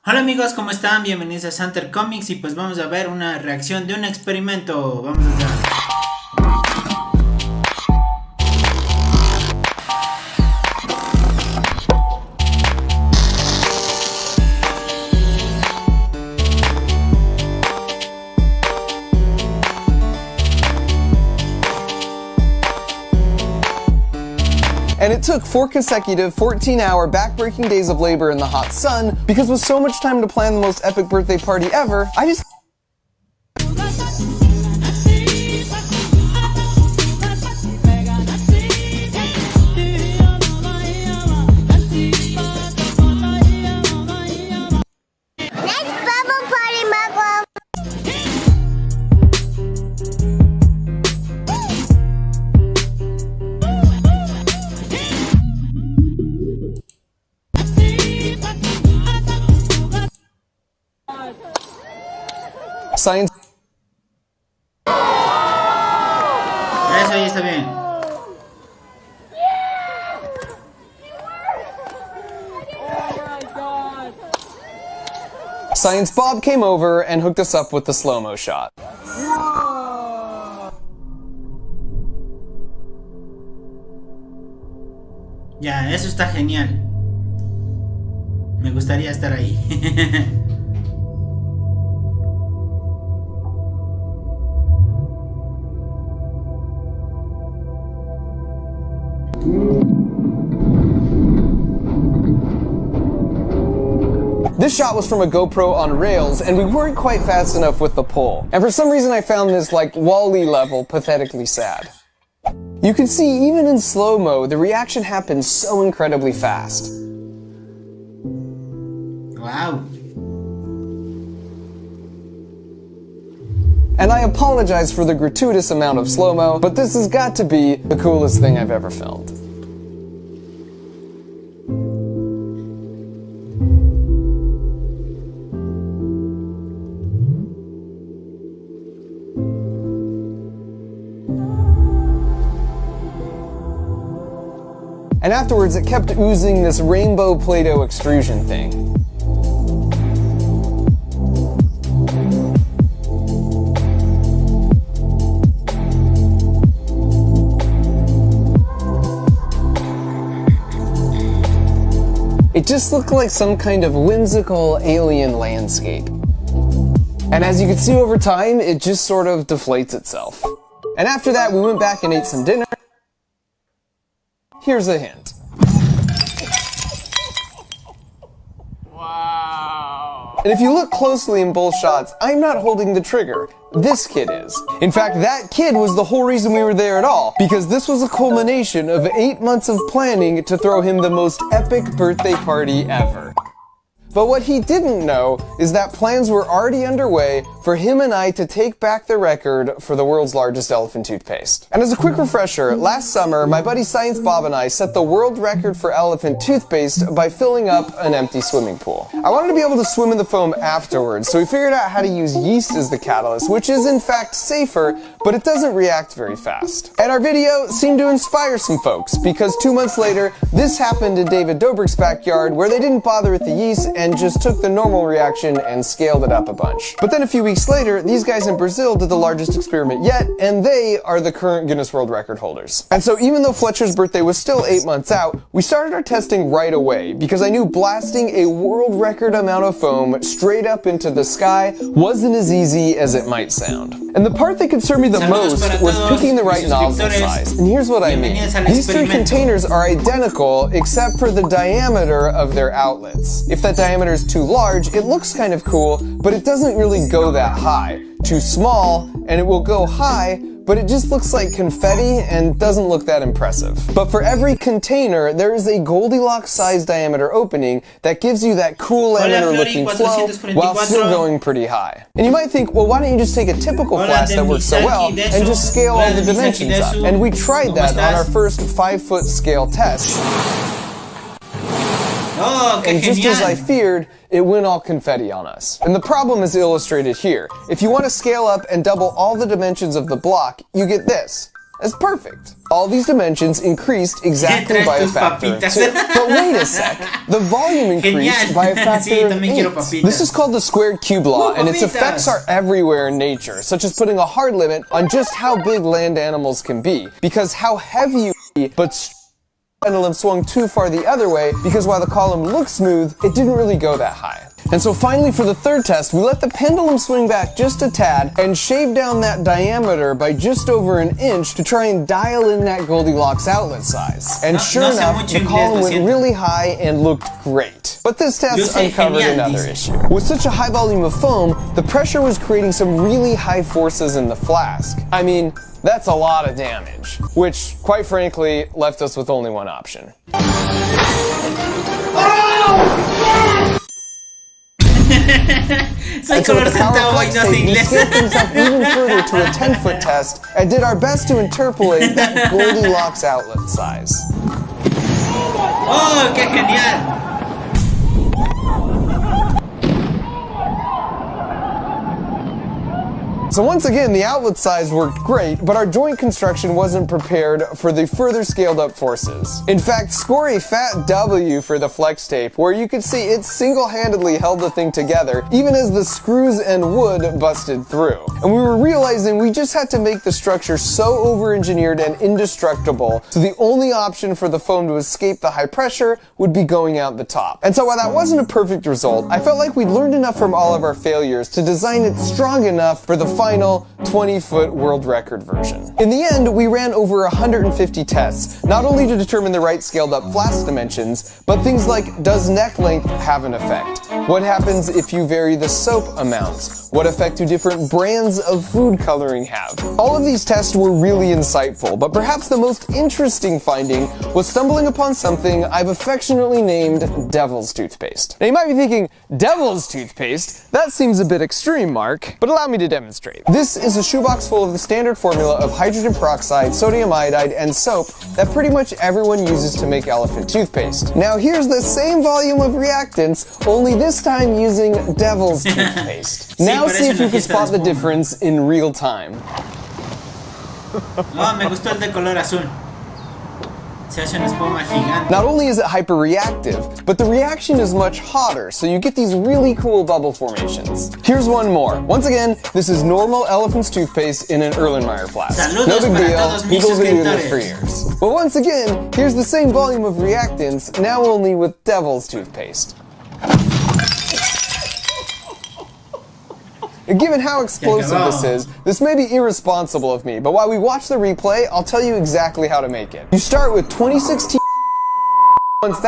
Hola amigos, ¿cómo están? Bienvenidos a Hunter Comics y pues vamos a ver una reacción de un experimento. Vamos allá. And it took 4 consecutive 14-hour back-breaking days of labor in the hot sun, because with so much time to plan the most epic birthday party ever, I just... Science. Eso ahí está bien. Science Bob came over and hooked us up with the slow-mo shot. Ya, eso está genial. Me gustaría estar ahí. This shot was from a GoPro on rails, and we weren't quite fast enough with the pull. And for some reason I found this, like, Wall-E level pathetically sad. You can see, even in slow-mo, the reaction happens so incredibly fast. Wow. And I apologize for the gratuitous amount of slow-mo, but this has got to be the coolest thing I've ever filmed. And afterwards, it kept oozing this rainbow Play-Doh extrusion thing. It just looked like some kind of whimsical alien landscape. And as you can see over time, it just sort of deflates itself. And after that, we went back and ate some dinner. Here's a hint. Wow. And if you look closely in both shots, I'm not holding the trigger. This kid is. In fact, that kid was the whole reason we were there at all, because this was a culmination of 8 months of planning to throw him the most epic birthday party ever. But what he didn't know is that plans were already underway for him and I to take back the record for the world's largest elephant toothpaste. And as a quick refresher, last summer, my buddy Science Bob and I set the world record for elephant toothpaste by filling up an empty swimming pool. I wanted to be able to swim in the foam afterwards, so we figured out how to use yeast as the catalyst, which is in fact safer, but it doesn't react very fast. And our video seemed to inspire some folks, because 2 months later, this happened in David Dobrik's backyard, where they didn't bother with the yeast and just took the normal reaction and scaled it up a bunch. But then a few weeks later, these guys in Brazil did the largest experiment yet, and they are the current Guinness World Record holders. And so even though Fletcher's birthday was still 8 months out, we started our testing right away, because I knew blasting a world record amount of foam straight up into the sky wasn't as easy as it might sound. And the part that concerned me the most was picking the right nozzle size. And here's what I mean. These 3 containers are identical except for the diameter of their outlets. If that diameter is too large, it looks kind of cool, but it doesn't really go that high. Too small, and it will go high, but it just looks like confetti and doesn't look that impressive. But for every container, there is a Goldilocks size diameter opening that gives you that cool laminar looking flow while still going pretty high. And you might think, well, why don't you just take a typical flask that works so well and just scale all the dimensions up? And we tried that on our first 5-foot scale test. Oh, and just as I feared, it went all confetti on us. And the problem is illustrated here. If you want to scale up and double all the dimensions of the block, you get this. as perfect. All these dimensions increased exactly by a factor of 2. But wait a sec, the volume increased by a factor of 8. This is called the squared cube law, and its effects are everywhere in nature, such as putting a hard limit on just how big land animals can be, because how heavy you be, but the pendulum swung too far the other way, because while the column looked smooth, it didn't really go that high. And so finally for the third test, we let the pendulum swing back just a tad and shave down that diameter by just over an inch to try and dial in that Goldilocks outlet size. And sure enough, the column went really high and looked great. But this test uncovered another issue. With such a high volume of foam, the pressure was creating some really high forces in the flask. I mean, that's a lot of damage, which, quite frankly, left us with only one option. And so with the power of flex tape, we scaled things up even further to a 10-foot test and did our best to interpolate that Goldilocks outlet size. ¡Oh, qué genial! So once again, the outlet size worked great, but our joint construction wasn't prepared for the further scaled up forces. In fact, score a fat W for the flex tape, where you could see it single-handedly held the thing together, even as the screws and wood busted through. And we were realizing we just had to make the structure so over-engineered and indestructible, so the only option for the foam to escape the high pressure would be going out the top. And so while that wasn't a perfect result, I felt like we'd learned enough from all of our failures to design it strong enough for the final 20-foot world record version. In the end, we ran over 150 tests, not only to determine the right scaled up flask dimensions, but things like, does neck length have an effect? What happens if you vary the soap amounts? What effect do different brands of food coloring have? All of these tests were really insightful, but perhaps the most interesting finding was stumbling upon something I've affectionately named Devil's Toothpaste. Now you might be thinking, Devil's Toothpaste? That seems a bit extreme, Mark, but allow me to demonstrate. This is a shoebox full of the standard formula of hydrogen peroxide, sodium iodide, and soap that pretty much everyone uses to make elephant toothpaste. Now here's the same volume of reactants, only this time using Devil's Toothpaste. Now see if you can spot the difference in real time. Oh, me gustó el de color azul. Se hace una espuma gigante. Not only is it hyperreactive, but the reaction is much hotter, so you get these really cool bubble formations. Here's one more. Once again, this is normal elephant's toothpaste in an Erlenmeyer flask. No big deal, people have been doing this for years. But once again, here's the same volume of reactants, now only with Devil's Toothpaste. And given how explosive this is, this may be irresponsible of me, but while we watch the replay, I'll tell you exactly how to make it. You start with 2016. Once that